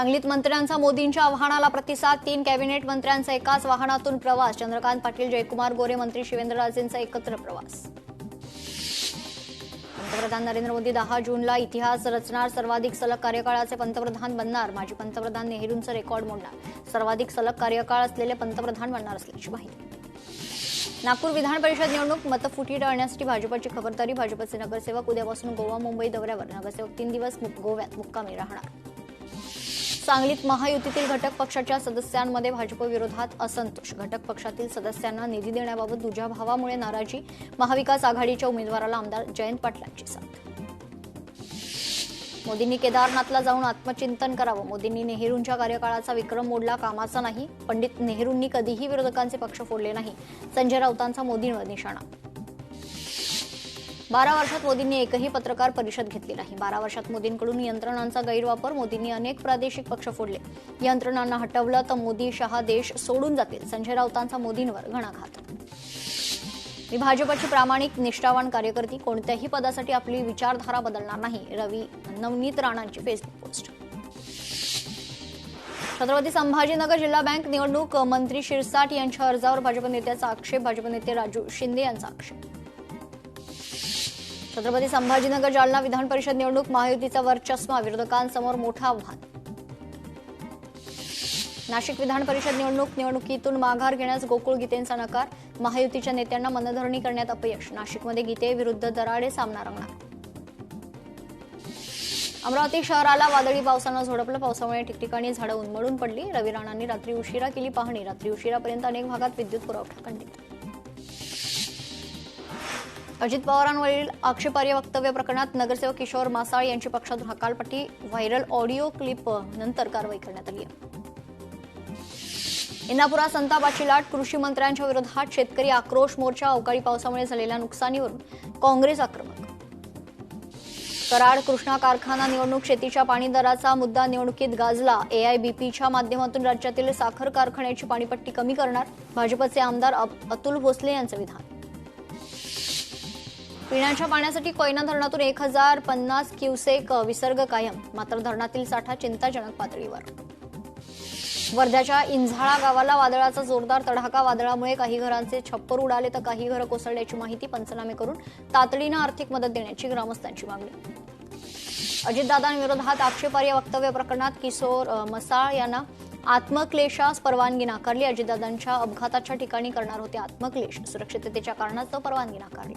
सांगलीत मंत्र्यांचा मोदींच्या आवाहनाला प्रतिसाद. 3 कॅबिनेट मंत्र्यांचा एकाच वाहनातून प्रवास. चंद्रकांत पाटील, जयकुमार गोरे, मंत्री शिवेंद्रराजेंचा एकत्र प्रवास. पंतप्रधान नरेंद्र मोदी 10 जूनला इतिहास रचणार. सर्वाधिक सलग कार्यकाळाचे पंतप्रधान बनणार. माजी पंतप्रधान नेहरूंचं रेकॉर्ड मोडणार. सर्वाधिक सलग कार्यकाळ असलेले पंतप्रधान बनणार असल्याची माहिती. नागपूर विधान परिषद निवडणूक मतफुटी टाळण्यासाठी भाजपची खबरदारी. भाजपचे नगरसेवक उद्यापासून गोवा मुंबई दौऱ्यावर. नगरसेवक 3 दिवस गोव्यात मुक्कामी राहणार. सांगलीत महायुतीतील घटक पक्षाच्या सदस्यांमध्ये भाजप विरोधात असंतोष. घटक पक्षातील सदस्यांना निधी देण्याबाबत दुजाभावामुळे नाराजी. महाविकास आघाडीच्या उमेदवाराला आमदार जयंत पाटलांची साथ. मोदींनी केदारनाथला जाऊन आत्मचिंतन करावं. मोदींनी नेहरूंच्या कार्यकाळाचा विक्रम मोडला, कामाचा नाही. पंडित नेहरूंनी कधीही विरोधकांचे पक्ष फोडले नाही. संजय राऊतांचा मोदींवर निशाणा. 12 वर्षात मोदींनी एकही पत्रकार परिषद घेतली नाही. 12 वर्षात मोदींकडून यंत्रणांचा गैरवापर. मोदींनी अनेक प्रादेशिक पक्ष फोडले. यंत्रणांना हटवलं तर मोदी शहा देश सोडून जातील. संजय राऊतांचा मोदींवर घणाघात. मी भाजपची प्रामाणिक निष्ठावान कार्यकर्ती. कोणत्याही पदासाठी आपली विचारधारा बदलणार नाही. रवी नवनीत राणांची फेसबुक पोस्ट. छत्रपती संभाजीनगर जिल्हा बँक निवडणूक. मंत्री शिरसाट यांच्या अर्जावर भाजप नेत्याचा आक्षेप. भाजप नेते राजू शिंदे यांचा आक्षेप. छत्रपती संभाजीनगर जालना विधान परिषद निवडणूक. महायुतीचा वर्चस्व. विरोधकांसमोर मोठं आव्हान. नाशिक विधान परिषद निवडणुकीतून माघार घेण्यास गोकुळ गीतेंचा नकार. महायुतीच्या नेत्यांना मनधरणी करण्यात अपयश. नाशिकमध्ये गीते विरुद्ध दराडे सामना रंगणार. अमरावती शहराला वादळी पावसानं झोडपलं. पावसामुळे ठिकठिकाणी झाडं उन्मळून पडली. रवी राणांनी रात्री उशिरा केली पाहणी. रात्री उशिरापर्यंत अनेक भागात विद्युत पुरवठा खंडित. अजित पवारांवरील आक्षेपार्ह वक्तव्य प्रकरणात नगरसेवक किशोर मासाळ यांची पक्षातून हकालपट्टी. व्हायरल ऑडिओ क्लिप नंतर कारवाई करण्यात आली आहे. इंदापुरात संतापाची लाट. कृषी मंत्र्यांच्या विरोधात शेतकरी आक्रोश मोर्चा. अवकाळी पावसामुळे झालेल्या नुकसानीवरून काँग्रेस आक्रमक. कराड कृष्णा कारखाना निवडणूक. शेतीच्या पाणी दराचा मुद्दा निवडणुकीत गाजला. एआयबीपीच्या माध्यमातून राज्यातील साखर कारखान्याची पाणीपट्टी कमी करणार. भाजपचे आमदार अतुल भोसले यांचं विधान. पिण्याच्या पाण्यासाठी कोयना धरणातून 1050 क्युसेक विसर्ग कायम. मात्र धरणातील साठा चिंताजनक पातळीवर. वर्ध्याच्या इंझाळा गावाला वादळाचा जोरदार तडाखा. वादळामुळे काही घरांचे छप्पर उडाले तर काही घरं कोसळल्याची माहिती. पंचनामे करून तातडीनं आर्थिक मदत देण्याची ग्रामस्थांची मागणी. अजितदादांविरोधात आक्षेपार्ह वक्तव्य प्रकरणात किशोर मसाळ यांना आत्मक्लेशास परवानगी नाकारली. अजितदादांच्या अपघाताच्या ठिकाणी करणार होते आत्मक्लेश. सुरक्षिततेच्या कारणास्तव परवानगी नाकारली.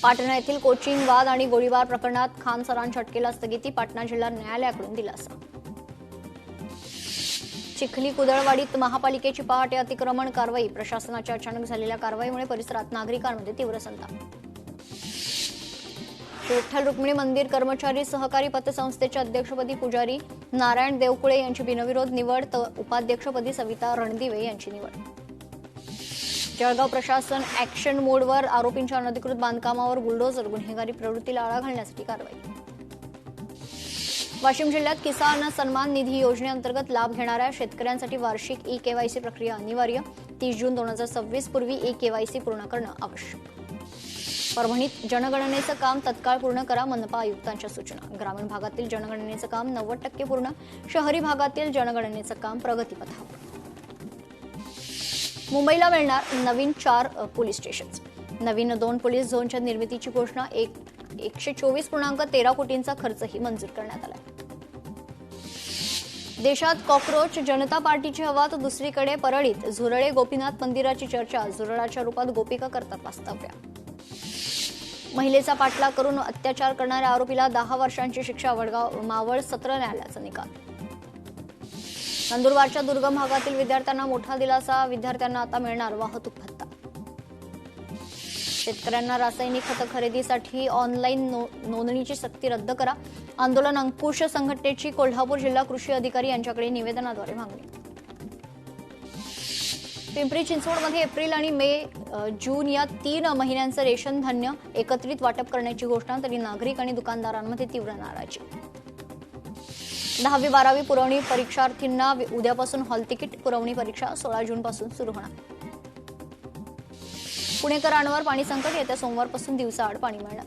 पाटणा येथील कोचिंग वाद आणि गोळीबार प्रकरणात खान सरांच्या अटकेला स्थगिती. पाटणा जिल्हा न्यायालयाकडून दिलासा. चिखली कुदळवाडीत महापालिकेची पहाटे अतिक्रमण कारवाई. प्रशासनाच्या अचानक झालेल्या कारवाईमुळे परिसरात नागरिकांमध्ये तीव्र संताप. विठ्ठल रुक्मिणी मंदिर कर्मचारी सहकारी पतसंस्थेच्या अध्यक्षपदी पुजारी नारायण देवकुळे यांची बिनविरोध निवड तर उपाध्यक्षपदी सविता रणदिवे यांची निवड. जळगाव प्रशासन ऍक्शन मोडवर. आरोपींच्या अनधिकृत बांधकामावर बुलडोझर. गुन्हेगारी प्रवृत्तीला आळा घालण्यासाठी कारवाई. वाशिम जिल्ह्यात किसान सन्मान निधी योजनेअंतर्गत लाभ घेणाऱ्या शेतकऱ्यांसाठी वार्षिक ई-केवायसी प्रक्रिया अनिवार्य. 30 जून 2026 पूर्वी ई-केवायसी पूर्ण करणं आवश्यक. परभणीत जनगणनेचं काम तत्काळ पूर्ण करा. मनपा आयुक्तांच्या सूचना. ग्रामीण भागातील जनगणनेचं काम 90% पूर्ण. शहरी भागातील जनगणनेचं काम प्रगतीपथावर. मुंबईला मिळणार नवीन 4 पोलीस स्टेशन्स. नवीन 2 पोलीस झोनच्या निर्मितीची घोषणा. 124.13 कोटींचा खर्चही मंजूर करण्यात आला. देशात कॉक्रोच. जनता पार्टीची हवा तर दुसरीकडे परळीत झुरळे गोपीनाथ मंदिराची चर्चा. झुरळाच्या रूपात गोपिका करतात वास्तव्य. महिलेचा पाठलाग करून अत्याचार करणाऱ्या आरोपीला 10 वर्षांची शिक्षा. वडगाव मावळ सत्र न्यायालयाचा निकाल. नंदुरबारच्या दुर्गम भागातील विद्यार्थ्यांना मोठा दिलासा. विद्यार्थ्यांना आता मिळणार वाहतूक भत्ता. शेतकऱ्यांना रासायनिक खतं खरेदीसाठी ऑनलाईन नोंदणीची सक्ती रद्द करा. आंदोलन अंकुश संघटनेची कोल्हापूर जिल्हा कृषी अधिकारी यांच्याकडे निवेदनाद्वारे मागणी. पिंपरी चिंचवडमध्ये एप्रिल आणि मे जून या 3 महिन्यांचं रेशन धान्य एकत्रित वाटप करण्याची घोषणा. तरी नागरिक आणि दुकानदारांमध्ये तीव्र नाराजी. 10वी 12वी पुरवणी परीक्षार्थींना उद्यापासून हॉल तिकीट. पुरवणी परीक्षा 16 जूनपासून सुरू होणार. पुणेकरांवर पाणी संकट. येत्या सोमवारपासून दिवसाआड पाणी मिळणार.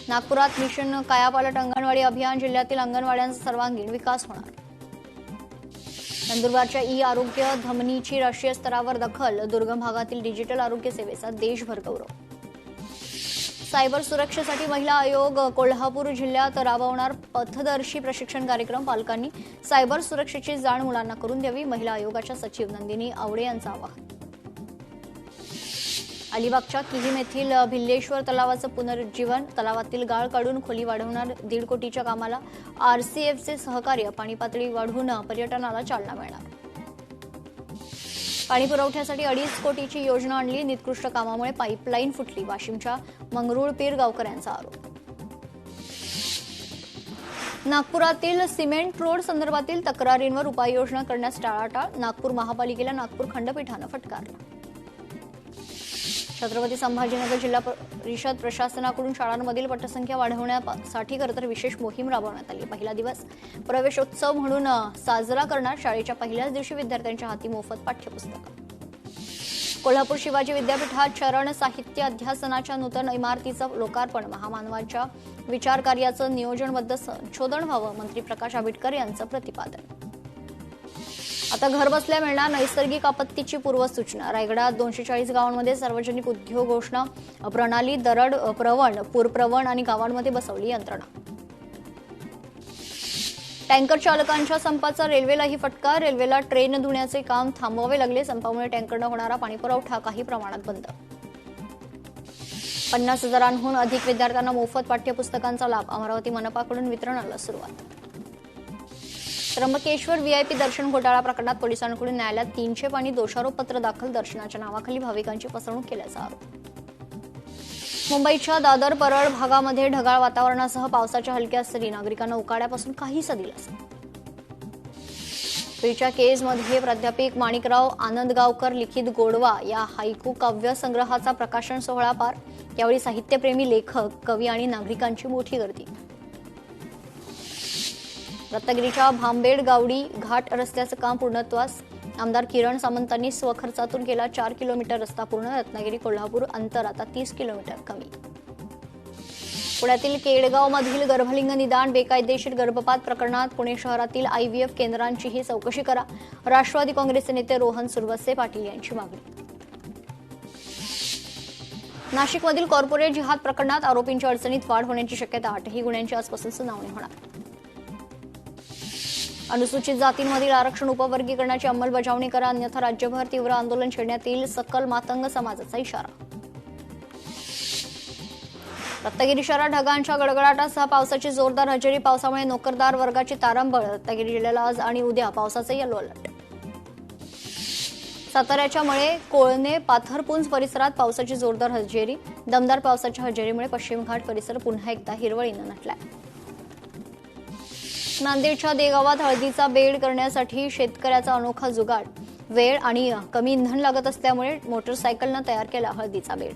नागपुरात मिशन कायापालट अंगणवाडी अभियान, जिल्ह्यातील अंगणवाड्यांचा सर्वांगीण विकास होणार. नंदुरबारच्या ई-आरोग्य धमनीची राष्ट्रीय स्तरावर दखल, दुर्गम भागातील डिजिटल आरोग्य सेवेचा देशभर गौरव. सायबर सुरक्षेसाठी महिला आयोग, कोल्हापूर जिल्ह्यात राबवणार पथदर्शी प्रशिक्षण कार्यक्रम. पालकांनी सायबर सुरक्षेची जाण मुलांना करून द्यावी, महिला आयोगाच्या सचिव नंदिनी आवडे यांचं आवाहन. अलिबागच्या किहीम येथील भिल्लेश्वर तलावाचं पुनरुज्जीवन, तलावातील गाळ काढून खोली वाढवणार. 1.5 कोटीच्या कामाला आरसीएफचे सहकार्य, पाणी पातळी वाढवून पर्यटनाला चालना मिळणार. पाणी पुरवठ्यासाठी 2.5 कोटीची योजना आणली, निकृष्ट कामामुळे पाईपलाईन फुटली. वाशिमच्या मंगरुळपीर गावकऱ्यांचा आरोप. नागपुरातील सिमेंट रोड संदर्भातील तक्रारींवर उपाययोजना करण्यास टाळाटाळ, नागपूर महापालिकेला नागपूर खंडपीठानं फटकारलं. छत्रपती संभाजीनगर जिल्हा परिषद प्रशासनाकडून शाळांमधील पटसंख्या वाढवण्यासाठी खरंतर विशेष मोहीम राबवण्यात आली. पहिला दिवस प्रवेशोत्सव म्हणून साजरा करणार. शाळेच्या पहिल्याच दिवशी विद्यार्थ्यांच्या हाती मोफत पाठ्यपुस्तकं. कोल्हापूर शिवाजी विद्यापीठात चरण साहित्य अध्यासनाच्या नूतन इमारतीचं लोकार्पण. महामानवाच्या विचारकार्याचं नियोजनबद्ध संशोधन व्हावं, मंत्री प्रकाश आंबेडकर यांचं प्रतिपादन. आता घर बसल्या मिळणार नैसर्गिक आपत्तीची पूर्वसूचना. रायगडात 240 गावांमध्ये सार्वजनिक उद्योग घोषणा प्रणाली, दरड प्रवण, पूरप्रवण आणि गावांमध्ये बसवली यंत्रणा. टँकर चालकांच्या संपाचा रेल्वेलाही फटका. रेल्वेला ट्रेन धुण्याचे काम थांबवावे लागले. संपामुळे टँकरनं होणारा पाणीपुरवठा काही प्रमाणात बंद. 50,000हून अधिक विद्यार्थ्यांना मोफत पाठ्यपुस्तकांचा लाभ. अमरावती मनपाकडून वितरणाला सुरुवात. त्र्यंबकेश्वर व्हीआयपी दर्शन घोटाळा प्रकरणात पोलिसांकडून न्यायालयात 300 पाणी दोषारोपपत्र दाखल. दर्शनाच्या नावाखाली भाविकांची फसवणूक केल्याचा आरोप. मुंबईच्या दादर परळ भागामध्ये ढगाळ वातावरणासह पावसाच्या हलक्या सरी. नागरिकांना उकाड्यापासून काहीसा दिलासा. बीडच्या केजमध्ये प्राध्यापक माणिकराव आनंदगावकर लिखित गोडवा या हायकू काव्य संग्रहाचा प्रकाशन सोहळा पार. यावेळी साहित्यप्रेमी, लेखक, कवी आणि नागरिकांची मोठी गर्दी. रत्नागिरीच्या भांबेड गावडी घाट रस्त्याचं काम पूर्णत्वास. आमदार किरण सामंतांनी स्वखर्चातून केला 4 किलोमीटर रस्ता पूर्ण. रत्नागिरी कोल्हापूर अंतर आता 30 किलोमीटर कमी. पुण्यातील केडगावमधील गर्भलिंग निदान बेकायदेशीर गर्भपात प्रकरणात पुणे शहरातील IVF केंद्रांचीही चौकशी करा. राष्ट्रवादी काँग्रेसचे नेते रोहन सुरवसे पाटील यांची मागणी. नाशिकमधील कॉर्पोरेट जिहाद प्रकरणात आरोपींच्या अडचणीत वाढ होण्याची शक्यता. 8ही गुन्ह्यांची आजपासून सुनावणी होणार. अनुसूचित जातींमधील आरक्षण उपवर्गीकरणाची अंमलबजावणी करा, अन्यथा राज्यभर तीव्र आंदोलन छेडण्यात येईल. सकल मातंग समाजाचा इशारा. रत्नागिरी शहरात ढगांच्या गडगडाटासह पावसाची जोरदार हजेरी. पावसामुळे नोकरदार वर्गाची तारांबळ. रत्नागिरी जिल्ह्याला आज आणि उद्या पावसाचा येलो अलर्ट. साताऱ्याच्या मळे, कोळणे, पाथरपुंज परिसरात पावसाची जोरदार हजेरी. दमदार पावसाच्या हजेरीमुळे पश्चिम घाट परिसर पुन्हा एकदा हिरवळीनं नटलाय. नांदेडच्या देगावात हळदीचा बेड करण्यासाठी शेतकऱ्याचा अनोखा जुगाड. वेळ आणि कमी इंधन लागत असल्यामुळे मोटरसायकलनं तयार केला हळदीचा बेड.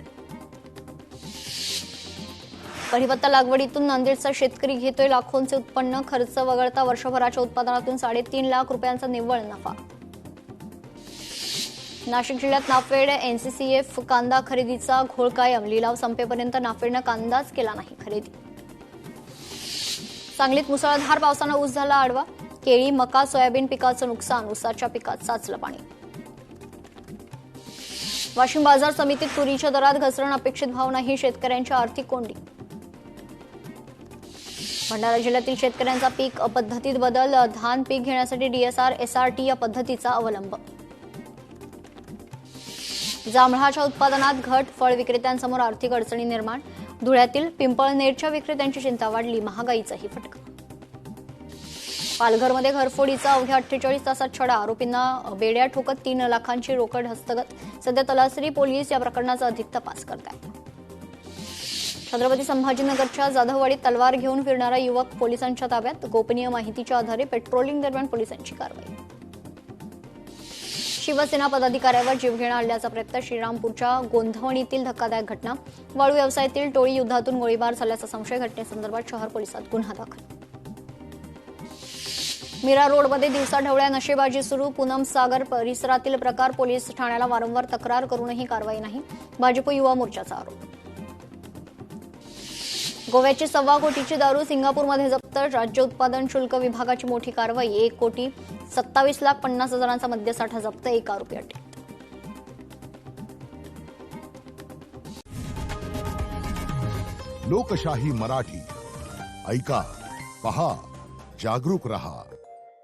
कढीपत्ता लागवडीतून नांदेडचा शेतकरी घेतोय लाखोंचे उत्पन्न. खर्च वगळता वर्षभराच्या उत्पादनातून 3.5 लाख रुपयांचा निव्वळ नफा. नाशिक जिल्ह्यात नाफेड NCCF कांदा खरेदीचा घोळ कायम. लिलाव संपेपर्यंत नाफेडनं कांदाच केला नाही खरेदी. सांगलीत मुसळधार पावसानं ऊस झाला आडवा. केळी, मका, सोयाबीन पिकाचं नुकसान. ऊसाच्या पिकात साचलं पाणी. वाशिम बाजार समितीत तुरीच्या दरात घसरण. अपेक्षित भाव नाही. शेतकऱ्यांची आर्थिक कोंडी. भंडारा जिल्ह्यातील शेतकऱ्यांचा पीक पद्धतीत बदल. धान पीक घेण्यासाठी DSR, SRT या पद्धतीचा अवलंब. जांभळाच्या उत्पादनात घट. फळ विक्रेत्यांसमोर आर्थिक अडचणी निर्माण. धुळ्यातील पिंपळनेरच्या विक्रेत्यांची चिंता वाढली. महागाईचाही फटका. पालघरमध्ये घरफोडीचा अवघ्या 48 तासात छडा. आरोपींना बेड्या ठोकत 3 लाखांची रोकड हस्तगत. सध्या तलासरी पोलीस या प्रकरणाचा अधिक तपास करत आहेत. छत्रपती संभाजीनगरच्या जाधववाडीत तलवार घेऊन फिरणारा युवक पोलिसांच्या ताब्यात. गोपनीय माहितीच्या आधारे पेट्रोलिंग दरम्यान पोलिसांची कारवाई. शिवसेना पदाधिकाऱ्यावर जीवघेणा हल्ल्याचा प्रयत्न. श्रीरामपूरच्या गोंधवणीतील धक्कादायक घटना. वाळू व्यवसायातील टोळी युद्धातून गोळीबार झाल्याचा संशय. घटनेसंदर्भात शहर पोलिसात गुन्हा दाखल. मीरा रोडमध्ये दिवसाढवळ्या नशेबाजी सुरू. पूनम सागर परिसरातील प्रकार. पोलीस ठाण्याला वारंवार तक्रार करूनही कारवाई नाही. भाजप युवा मोर्चाचा आरोप. गोव्याची 1.25 कोटीची दारू सिंगापूरमध्ये जप्त. राज्य उत्पादन शुल्क विभागाची मोठी कारवाई. 1,27,50,000चा मद्यसाठा जप्त. 1 आरोपी अटक. लोकशाही मराठी ऐका, पहा, जागरूक रहा.